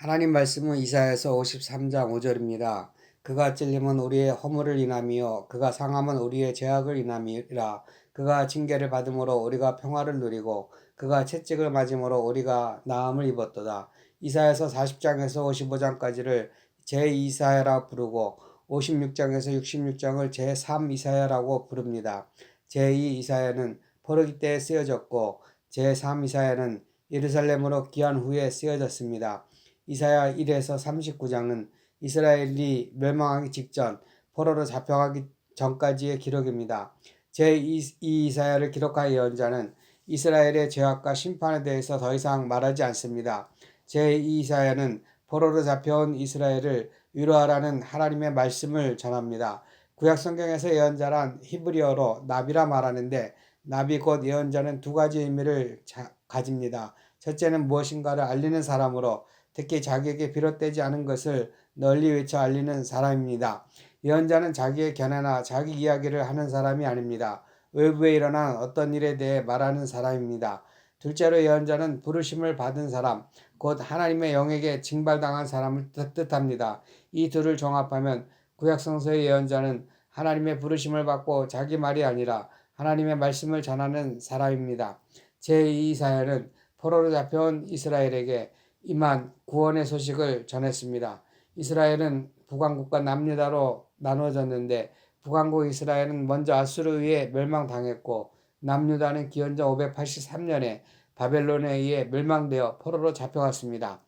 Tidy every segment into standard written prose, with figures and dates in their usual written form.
하나님 말씀은 이사야서 53장 5절입니다. 그가 찔림은 우리의 허물을 인함이요 그가 상함은 우리의 죄악을 인함이라. 그가 징계를 받음으로 우리가 평화를 누리고 그가 채찍을 맞음으로 우리가 나음을 입었도다. 이사야서 40장에서 55장까지를 제2이사야라 부르고 56장에서 66장을 제3이사야라고 부릅니다. 제2이사야는 포로기 때에 쓰여졌고 제3이사야는 예루살렘으로 귀환 후에 쓰여졌습니다. 이사야 1에서 39장은 이스라엘이 멸망하기 직전 포로로 잡혀가기 전까지의 기록입니다. 제2이사야를 기록한 예언자는 이스라엘의 죄악과 심판에 대해서 더 이상 말하지 않습니다. 제2이사야는 포로로 잡혀온 이스라엘을 위로하라는 하나님의 말씀을 전합니다. 구약성경에서 예언자란 히브리어로 나비라 말하는데 나비 곧 예언자는 두 가지 의미를 가집니다. 첫째는 무엇인가를 알리는 사람으로 특히 자기에게 비롯되지 않은 것을 널리 외쳐 알리는 사람입니다. 예언자는 자기의 견해나 자기 이야기를 하는 사람이 아닙니다. 외부에 일어난 어떤 일에 대해 말하는 사람입니다. 둘째로 예언자는 부르심을 받은 사람, 곧 하나님의 영에게 징발당한 사람을 뜻합니다. 이 둘을 종합하면 구약성서의 예언자는 하나님의 부르심을 받고 자기 말이 아니라 하나님의 말씀을 전하는 사람입니다. 제2사야는 포로로 잡혀온 이스라엘에게 임한 구원의 소식을 전했습니다. 이스라엘은 북왕국과 남유다로 나누어졌는데 북왕국 이스라엘은 먼저 아수르에 의해 멸망당했고 남유다는 기원전 583년에 바벨론에 의해 멸망되어 포로로 잡혀갔습니다.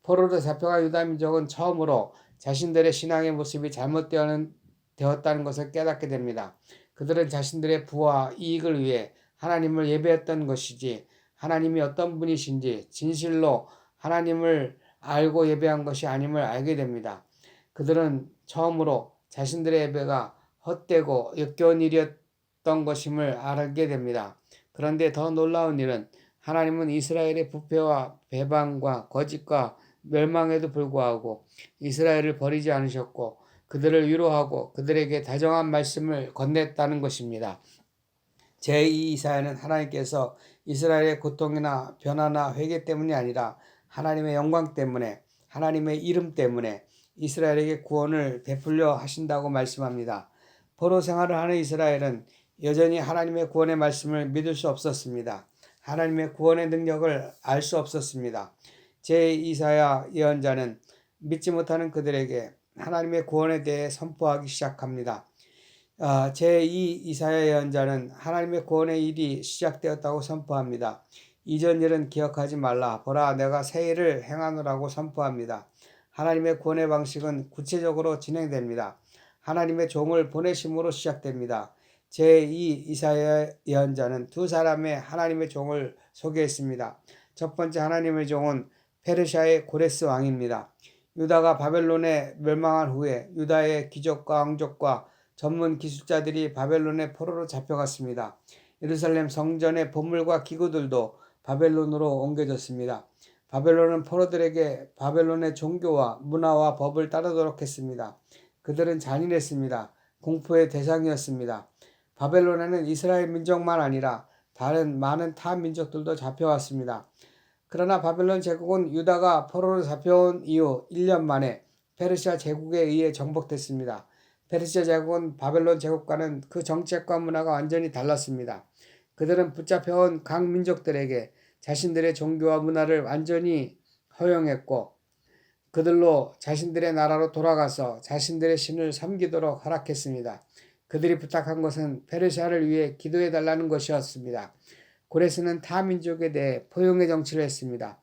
포로로 잡혀간 유다 민족은 처음으로 자신들의 신앙의 모습이 잘못되었다는 것을 깨닫게 됩니다. 그들은 자신들의 부와 이익을 위해 하나님을 예배했던 것이지 하나님이 어떤 분이신지 진실로 하나님을 알고 예배한 것이 아님을 알게 됩니다. 그들은 처음으로 자신들의 예배가 헛되고 역겨운 일이었던 것임을 알게 됩니다. 그런데 더 놀라운 일은 하나님은 이스라엘의 부패와 배반과 거짓과 멸망에도 불구하고 이스라엘을 버리지 않으셨고 그들을 위로하고 그들에게 다정한 말씀을 건넸다는 것입니다. 제2이사야는 하나님께서 이스라엘의 고통이나 변화나 회개 때문이 아니라 하나님의 영광 때문에 하나님의 이름 때문에 이스라엘에게 구원을 베풀려 하신다고 말씀합니다. 포로 생활을 하는 이스라엘은 여전히 하나님의 구원의 말씀을 믿을 수 없었습니다. 하나님의 구원의 능력을 알 수 없었습니다. 제2사야 예언자는 믿지 못하는 그들에게 하나님의 구원에 대해 선포하기 시작합니다. 제2이사야 예언자는 하나님의 구원의 일이 시작되었다고 선포합니다. 이전 일은 기억하지 말라. 보라, 내가 새 일을 행하노라고 선포합니다. 하나님의 구원의 방식은 구체적으로 진행됩니다. 하나님의 종을 보내심으로 시작됩니다. 제2이사야 예언자는 두 사람의 하나님의 종을 소개했습니다. 첫 번째 하나님의 종은 페르시아의 고레스 왕입니다. 유다가 바벨론에 멸망한 후에 유다의 귀족과 왕족과 전문 기술자들이 바벨론의 포로로 잡혀갔습니다. 예루살렘 성전의 보물과 기구들도 바벨론으로 옮겨졌습니다. 바벨론은 포로들에게 바벨론의 종교와 문화와 법을 따르도록 했습니다. 그들은 잔인했습니다. 공포의 대상이었습니다. 바벨론에는 이스라엘 민족만 아니라 다른 많은 타 민족들도 잡혀왔습니다. 그러나 바벨론 제국은 유다가 포로로 잡혀온 이후 1년 만에 페르시아 제국에 의해 정복됐습니다. 페르시아 제국은 바벨론 제국과는 그 정책과 문화가 완전히 달랐습니다. 그들은 붙잡혀온 각 민족들에게 자신들의 종교와 문화를 완전히 허용했고 그들로 자신들의 나라로 돌아가서 자신들의 신을 섬기도록 허락했습니다. 그들이 부탁한 것은 페르시아를 위해 기도해달라는 것이었습니다. 고레스는 타 민족에 대해 포용의 정치를 했습니다.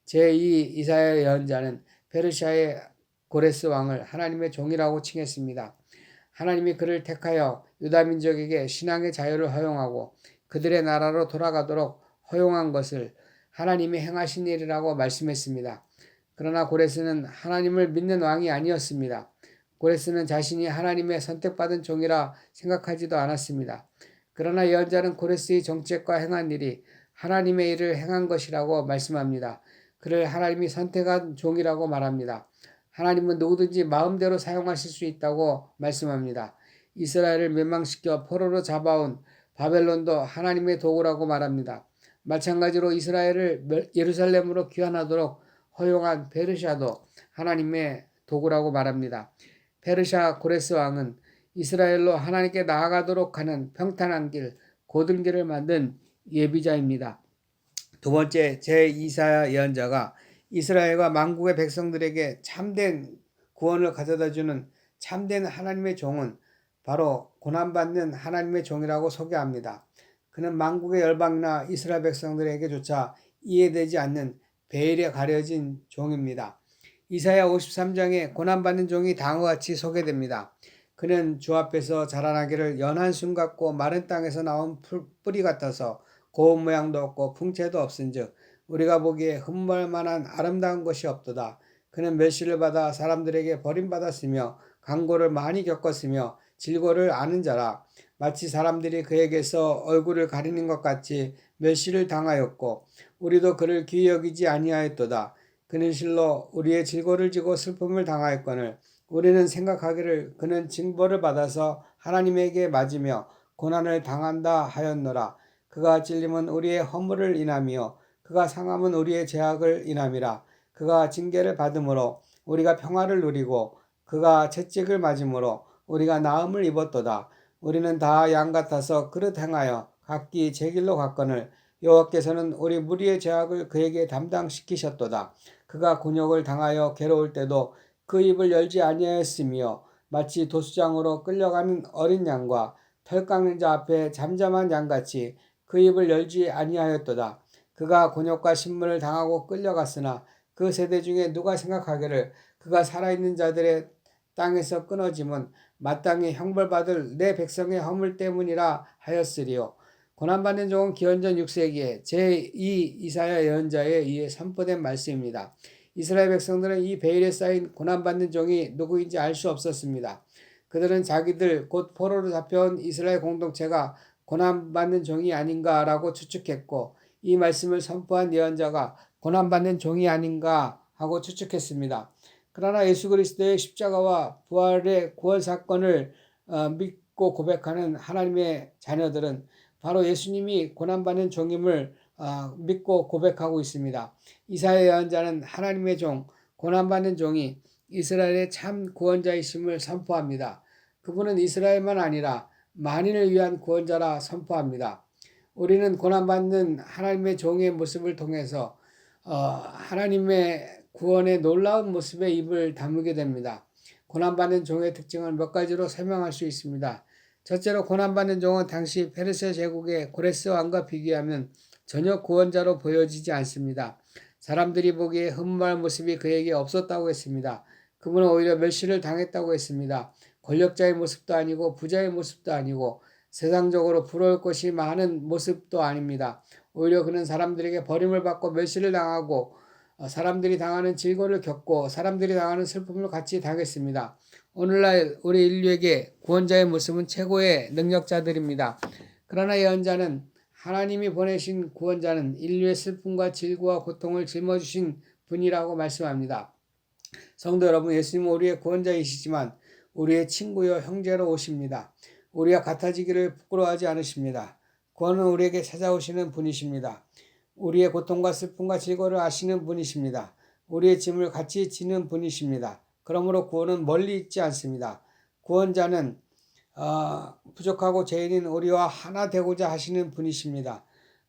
제2이사야 예언자는 페르시아의 고레스 왕을 하나님의 종이라고 칭했습니다. 하나님이 그를 택하여 유다 민족에게 신앙의 자유를 허용하고 그들의 나라로 돌아가도록 허용한 것을 하나님이 행하신 일이라고 말씀했습니다. 그러나 고레스는 하나님을 믿는 왕이 아니었습니다. 고레스는 자신이 하나님의 선택받은 종이라 생각하지도 않았습니다. 그러나 예언자는 고레스의 정책과 행한 일이 하나님의 일을 행한 것이라고 말씀합니다. 그를 하나님이 선택한 종이라고 말합니다. 하나님은 누구든지 마음대로 사용하실 수 있다고 말씀합니다. 이스라엘을 멸망시켜 포로로 잡아온 바벨론도 하나님의 도구라고 말합니다. 마찬가지로 이스라엘을 예루살렘으로 귀환하도록 허용한 페르시아도 하나님의 도구라고 말합니다. 페르시아 고레스 왕은 이스라엘로 하나님께 나아가도록 하는 평탄한 길, 고든 길을 만든 예비자입니다. 두 번째, 제2사 예언자가 이스라엘과 만국의 백성들에게 참된 구원을 가져다주는 참된 하나님의 종은 바로 고난받는 하나님의 종이라고 소개합니다. 그는 만국의 열방이나 이스라엘 백성들에게조차 이해되지 않는 베일에 가려진 종입니다. 이사야 53장에 고난받는 종이 다음과 같이 소개됩니다. 그는 주 앞에서 자라나기를 연한 순 같고 마른 땅에서 나온 뿌리 같아서 고운 모양도 없고 풍채도 없은즉 우리가 보기에 흠모할 만한 아름다운 것이 없도다. 그는 멸시를 받아 사람들에게 버림받았으며 강고를 많이 겪었으며 질고를 아는 자라. 마치 사람들이 그에게서 얼굴을 가리는 것 같이 멸시를 당하였고 우리도 그를 귀히 여기지 아니하였도다. 그는 실로 우리의 질고를 지고 슬픔을 당하였거늘 우리는 생각하기를 그는 징벌을 받아서 하나님에게 맞으며 고난을 당한다 하였노라. 그가 찔림은 우리의 허물을 인함이요 그가 상함은 우리의 죄악을 인함이라. 그가 징계를 받음으로 우리가 평화를 누리고 그가 채찍을 맞음으로 우리가 나음을 입었도다. 우리는 다 양 같아서 그릇 행하여 각기 제 길로 갔거늘 여호와께서는 우리 무리의 죄악을 그에게 담당시키셨도다. 그가 곤욕을 당하여 괴로울 때도 그 입을 열지 아니하였으며 마치 도수장으로 끌려가는 어린 양과 털 깎는 자 앞에 잠잠한 양같이 그 입을 열지 아니하였도다. 그가 곤욕과 신문을 당하고 끌려갔으나 그 세대 중에 누가 생각하기를 그가 살아있는 자들의 땅에서 끊어짐은 마땅히 형벌받을 내 백성의 허물 때문이라 하였으리요. 고난받는 종은 기원전 6세기에 제2 이사야 예언자에 의해 선포된 말씀입니다. 이스라엘 백성들은 이 베일에 쌓인 고난받는 종이 누구인지 알 수 없었습니다. 그들은 자기들 곧 포로로 잡혀온 이스라엘 공동체가 고난받는 종이 아닌가라고 추측했고 이 말씀을 선포한 예언자가 고난받는 종이 아닌가 하고 추측했습니다. 그러나 예수 그리스도의 십자가와 부활의 구원 사건을 믿고 고백하는 하나님의 자녀들은 바로 예수님이 고난받는 종임을 믿고 고백하고 있습니다. 이사야 예언자는 하나님의 종, 고난받는 종이 이스라엘의 참 구원자이심을 선포합니다. 그분은 이스라엘만 아니라 만인을 위한 구원자라 선포합니다. 우리는 고난받는 하나님의 종의 모습을 통해서 하나님의 구원의 놀라운 모습에 입을 다물게 됩니다. 고난받는 종의 특징을 몇 가지로 설명할 수 있습니다. 첫째로 고난받는 종은 당시 페르시아 제국의 고레스 왕과 비교하면 전혀 구원자로 보여지지 않습니다. 사람들이 보기에 흠모할 모습이 그에게 없었다고 했습니다. 그분은 오히려 멸시를 당했다고 했습니다. 권력자의 모습도 아니고 부자의 모습도 아니고 세상적으로 부러울 것이 많은 모습도 아닙니다. 오히려 그는 사람들에게 버림을 받고 멸시를 당하고 사람들이 당하는 질고를 겪고 사람들이 당하는 슬픔을 같이 당했습니다. 오늘날 우리 인류에게 구원자의 모습은 최고의 능력자들입니다. 그러나 예언자는 하나님이 보내신 구원자는 인류의 슬픔과 질고와 고통을 짊어주신 분이라고 말씀합니다. 성도 여러분, 예수님은 우리의 구원자이시지만 우리의 친구여 형제로 오십니다. 우리와 같아지기를 부끄러워하지 않으십니다. 구원은 우리에게 찾아오시는 분이십니다. 우리의 고통과 슬픔과 질고를 아시는 분이십니다. 우리의 짐을 같이 지는 분이십니다. 그러므로 구원은 멀리 있지 않습니다. 구원자는 부족하고 죄인인 우리와 하나 되고자 하시는 분이십니다.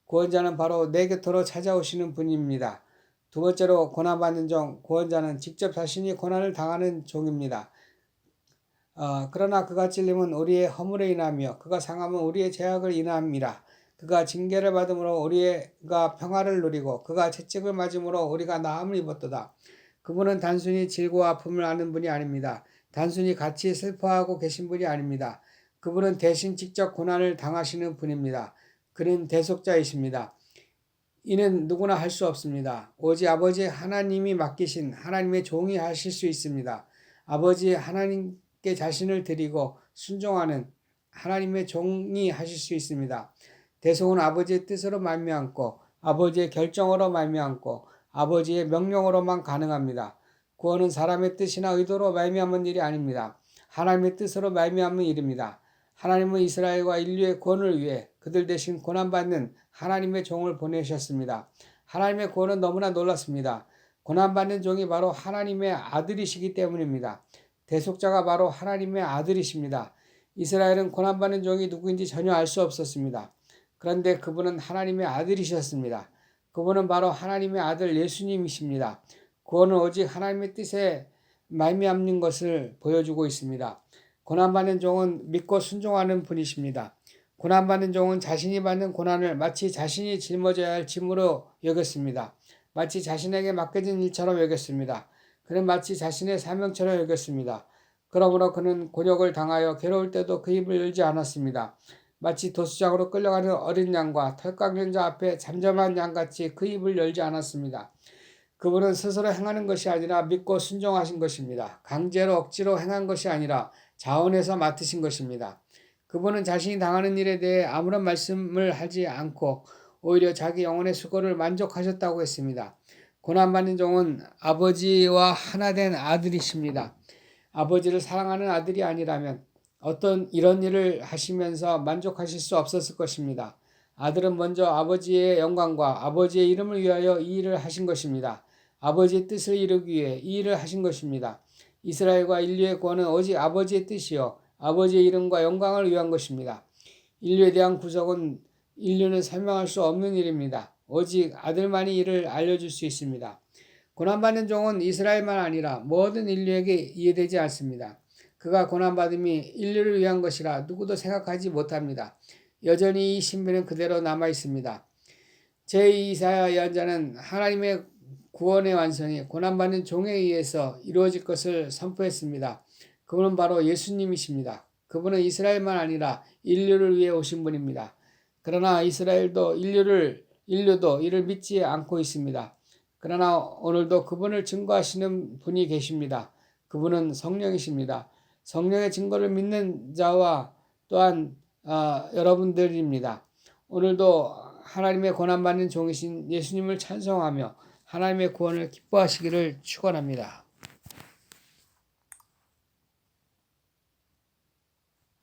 구원자는 바로 내 곁으로 찾아오시는 분입니다. 두 번째로 고난받는 종, 구원자는 직접 자신이 고난을 당하는 종입니다. 그러나 그가 찔림은 우리의 허물에 인하며 그가 상함은 우리의 죄악을 인함이라. 그가 징계를 받음으로 우리가 평화를 누리고 그가 채찍을 맞음으로 우리가 나음을 입었도다. 그분은 단순히 질고와 아픔을 아는 분이 아닙니다. 단순히 같이 슬퍼하고 계신 분이 아닙니다. 그분은 대신 직접 고난을 당하시는 분입니다. 그는 대속자이십니다. 이는 누구나 할 수 없습니다. 오직 아버지 하나님이 맡기신 하나님의 종이 하실 수 있습니다. 아버지 하나님께 자신을 드리고 순종하는 하나님의 종이 하실 수 있습니다. 대속은 아버지의 뜻으로 말미암고 아버지의 결정으로 말미암고 아버지의 명령으로만 가능합니다. 구원은 사람의 뜻이나 의도로 말미암은 일이 아닙니다. 하나님의 뜻으로 말미암은 일입니다. 하나님은 이스라엘과 인류의 구원을 위해 그들 대신 고난받는 하나님의 종을 보내셨습니다. 하나님의 구원은 너무나 놀랐습니다. 고난받는 종이 바로 하나님의 아들이시기 때문입니다. 대속자가 바로 하나님의 아들이십니다. 이스라엘은 고난받는 종이 누구인지 전혀 알 수 없었습니다. 그런데 그분은 하나님의 아들이셨습니다. 그분은 바로 하나님의 아들 예수님이십니다. 구원은 오직 하나님의 뜻에 말미암는 것을 보여주고 있습니다. 고난받는 종은 믿고 순종하는 분이십니다. 고난받는 종은 자신이 받는 고난을 마치 자신이 짊어져야 할 짐으로 여겼습니다. 마치 자신에게 맡겨진 일처럼 여겼습니다. 그는 마치 자신의 사명처럼 여겼습니다. 그러므로 그는 곤욕을 당하여 괴로울 때도 그 입을 열지 않았습니다. 마치 도수장으로 끌려가는 어린 양과 털깎는 자 앞에 잠잠한 양같이 그 입을 열지 않았습니다. 그분은 스스로 행하는 것이 아니라 믿고 순종하신 것입니다. 강제로 억지로 행한 것이 아니라 자원해서 맡으신 것입니다. 그분은 자신이 당하는 일에 대해 아무런 말씀을 하지 않고 오히려 자기 영혼의 수고를 만족하셨다고 했습니다. 고난받는 종은 아버지와 하나 된 아들이십니다. 아버지를 사랑하는 아들이 아니라면 어떤 이런 일을 하시면서 만족하실 수 없었을 것입니다. 아들은 먼저 아버지의 영광과 아버지의 이름을 위하여 이 일을 하신 것입니다. 아버지의 뜻을 이루기 위해 이 일을 하신 것입니다. 이스라엘과 인류의 구원은 오직 아버지의 뜻이요 아버지의 이름과 영광을 위한 것입니다. 인류에 대한 구속은 인류는 설명할 수 없는 일입니다. 오직 아들만이 이를 알려줄 수 있습니다. 고난받는 종은 이스라엘만 아니라 모든 인류에게 이해되지 않습니다. 그가 고난받음이 인류를 위한 것이라 누구도 생각하지 못합니다. 여전히 이 신비는 그대로 남아 있습니다. 제2이사야 예언자는 하나님의 구원의 완성이 고난받는 종에 의해서 이루어질 것을 선포했습니다. 그분은 바로 예수님이십니다. 그분은 이스라엘만 아니라 인류를 위해 오신 분입니다. 그러나 이스라엘도 인류도 이를 믿지 않고 있습니다. 그러나 오늘도 그분을 증거하시는 분이 계십니다. 그분은 성령이십니다. 성령의 증거를 믿는 자와 또한 여러분들입니다. 오늘도 하나님의 고난받는 종이신 예수님을 찬송하며 하나님의 구원을 기뻐하시기를 축원합니다.